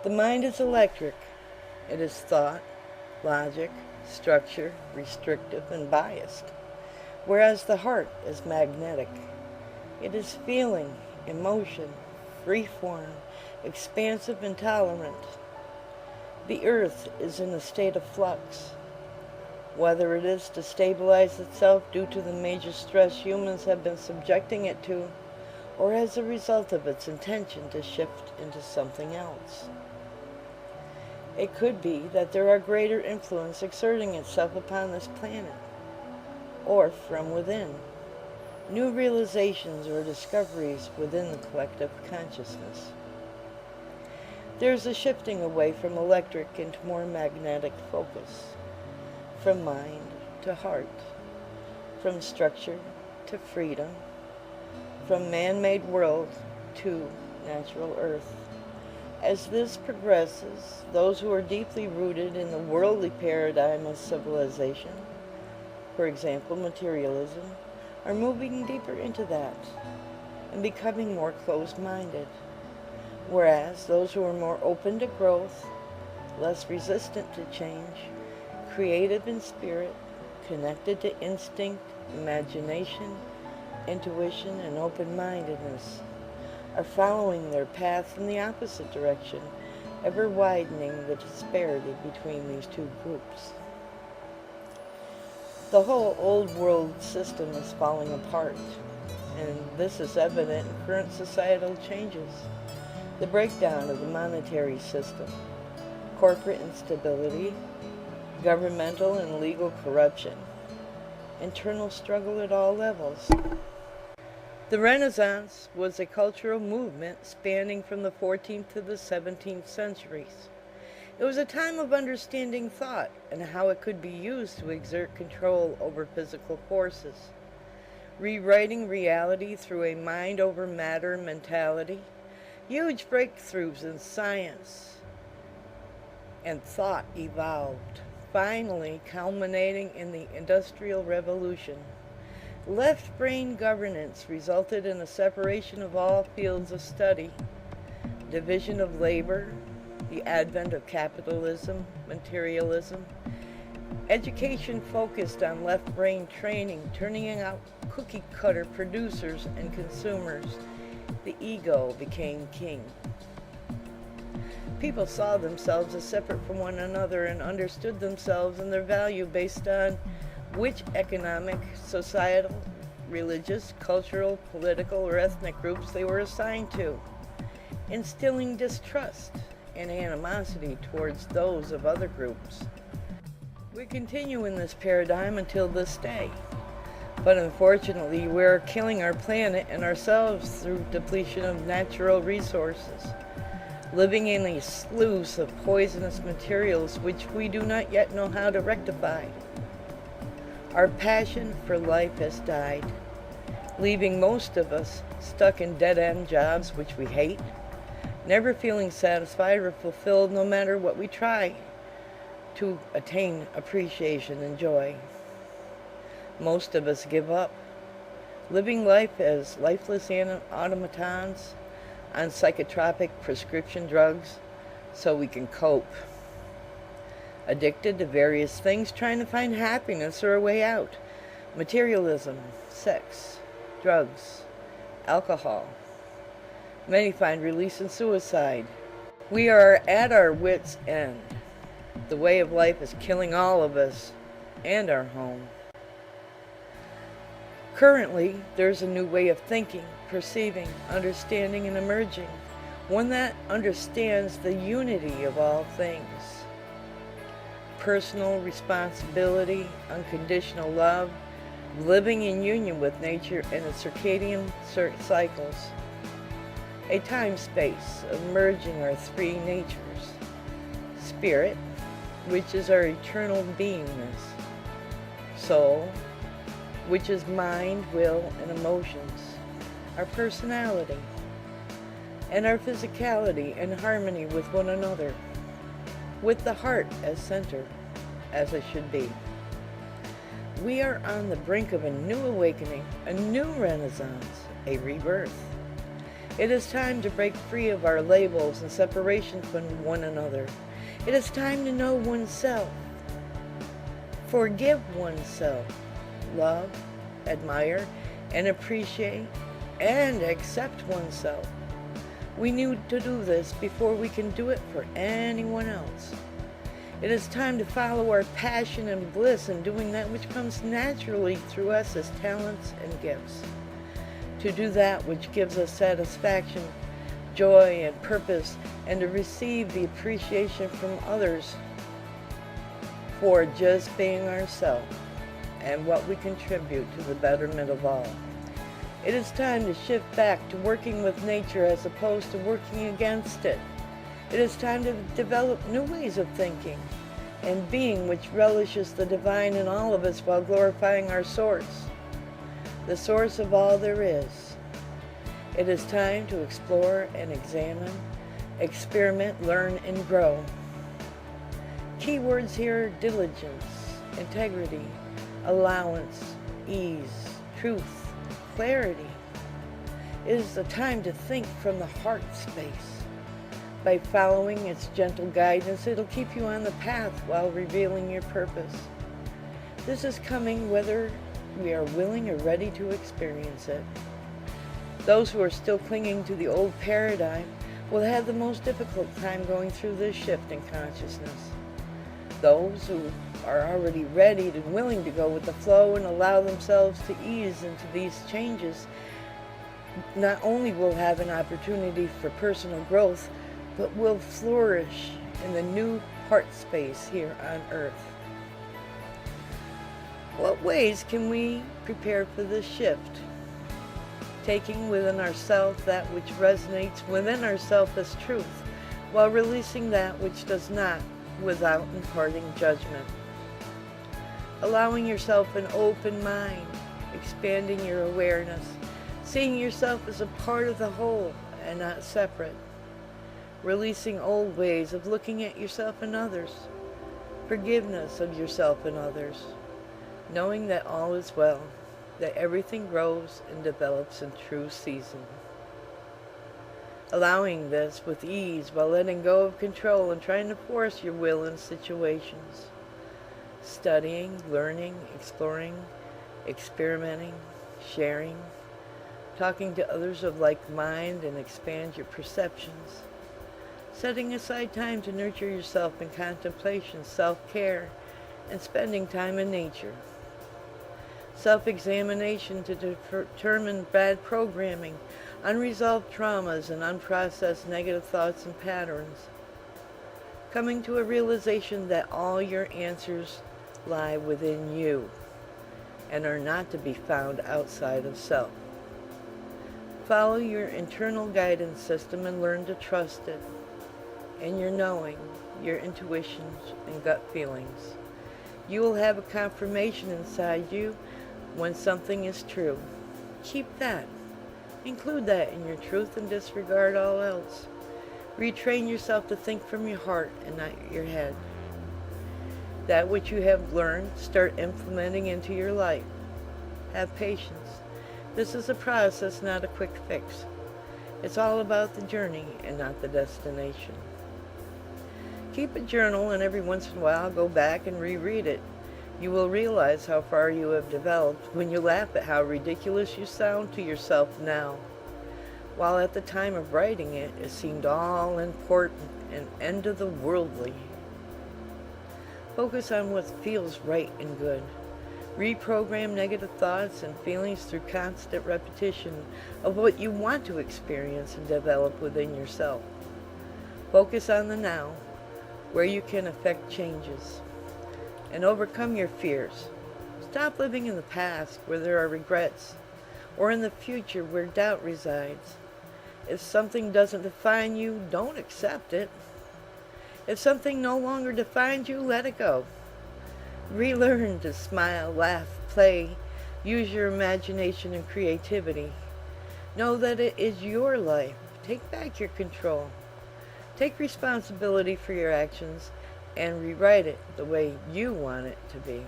The mind is electric. It is thought, logic, structure, restrictive, and biased, whereas the heart is magnetic. It is feeling, emotion, free-form, expansive, and tolerant. The earth is in a state of flux. Whether it is to stabilize itself due to the major stress humans have been subjecting it to, or as a result of its intention to shift into something else. It could be that there are greater influence exerting itself upon this planet, or from within, new realizations or discoveries within the collective consciousness. There's a shifting away from electric into more magnetic focus, from mind to heart, from structure to freedom, from man-made world to natural earth. As this progresses, those who are deeply rooted in the worldly paradigm of civilization, for example materialism, are moving deeper into that and becoming more closed-minded, whereas those who are more open to growth, less resistant to change, creative in spirit, connected to instinct, imagination, intuition, and open-mindedness, are following their path in the opposite direction, ever widening the disparity between these two groups. The whole old world system is falling apart, and this is evident in current societal changes. The breakdown of the monetary system, corporate instability, governmental and legal corruption, internal struggle at all levels. The Renaissance was a cultural movement spanning from the 14th to the 17th centuries. It was a time of understanding thought and how it could be used to exert control over physical forces, rewriting reality through a mind over matter mentality, huge breakthroughs in science and thought evolved, finally culminating in the Industrial Revolution. Left-brain governance resulted in a separation of all fields of study, division of labor, the advent of capitalism, materialism. Education focused on left-brain training, turning out cookie-cutter producers and consumers. The ego became king. People saw themselves as separate from one another and understood themselves and their value based on which economic, societal, religious, cultural, political, or ethnic groups they were assigned to, instilling distrust and animosity towards those of other groups. We continue in this paradigm until this day, but unfortunately we are killing our planet and ourselves through depletion of natural resources, living in a sluice of poisonous materials which we do not yet know how to rectify. Our passion for life has died, leaving most of us stuck in dead-end jobs which we hate, never feeling satisfied or fulfilled no matter what we try to attain appreciation and joy. Most of us give up, living life as lifeless automatons on psychotropic prescription drugs so we can cope. Addicted to various things, trying to find happiness or a way out. Materialism, sex, drugs, alcohol. Many find release in suicide. We are at our wits' end. The way of life is killing all of us and our home. Currently, there's a new way of thinking, perceiving, understanding, and emerging. One that understands the unity of all things. Personal responsibility, unconditional love, living in union with nature and its circadian cycles. A time-space of merging our three natures. Spirit, which is our eternal beingness. Soul, which is mind, will, and emotions. Our personality, and our physicality in harmony with one another, with the heart as center, as it should be. We are on the brink of a new awakening, a new renaissance, a rebirth. It is time to break free of our labels and separation from one another. It is time to know oneself, forgive oneself, love, admire, and appreciate, and accept oneself. We need to do this before we can do it for anyone else. It is time to follow our passion and bliss in doing that which comes naturally through us as talents and gifts. To do that which gives us satisfaction, joy, and purpose, and to receive the appreciation from others for just being ourselves and what we contribute to the betterment of all. It is time to shift back to working with nature as opposed to working against it. It is time to develop new ways of thinking and being which relishes the divine in all of us while glorifying our source, the source of all there is. It is time to explore and examine, experiment, learn, and grow. Keywords here are diligence, integrity, allowance, ease, truth, clarity. It is the time to think from the heart space. By following its gentle guidance, it'll keep you on the path while revealing your purpose. This is coming whether we are willing or ready to experience it. Those who are still clinging to the old paradigm will have the most difficult time going through this shift in consciousness. Those who are already ready and willing to go with the flow and allow themselves to ease into these changes not only will have an opportunity for personal growth, but will flourish in the new heart space here on earth. What ways can we prepare for this shift? Taking within ourselves that which resonates within ourselves as truth, while releasing that which does not, without imparting judgment. Allowing yourself an open mind, expanding your awareness, seeing yourself as a part of the whole and not separate. Releasing old ways of looking at yourself and others, forgiveness of yourself and others, knowing that all is well, that everything grows and develops in true season. Allowing this with ease while letting go of control and trying to force your will in situations. Studying, learning, exploring, experimenting, sharing, talking to others of like mind and expand your perceptions. Setting aside time to nurture yourself in contemplation, self-care, and spending time in nature. Self-examination to determine bad programming, unresolved traumas, and unprocessed negative thoughts and patterns. Coming to a realization that all your answers lie within you and are not to be found outside of self. Follow your internal guidance system and learn to trust it. And your knowing, your intuitions, and gut feelings. You will have a confirmation inside you when something is true. Keep that. Include that in your truth and disregard all else. Retrain yourself to think from your heart and not your head. That which you have learned, start implementing into your life. Have patience. This is a process, not a quick fix. It's all about the journey and not the destination. Keep a journal and every once in a while go back and reread it. You will realize how far you have developed when you laugh at how ridiculous you sound to yourself now, while at the time of writing it, it seemed all important and end of the worldly. Focus on what feels right and good. Reprogram negative thoughts and feelings through constant repetition of what you want to experience and develop within yourself. Focus on the now, where you can affect changes and overcome your fears. Stop living in the past where there are regrets, or in the future where doubt resides. If something doesn't define you, don't accept it. If something no longer defines you, let it go. Relearn to smile, laugh, play, use your imagination and creativity. Know that it is your life. Take back your control. Take responsibility for your actions and rewrite it the way you want it to be.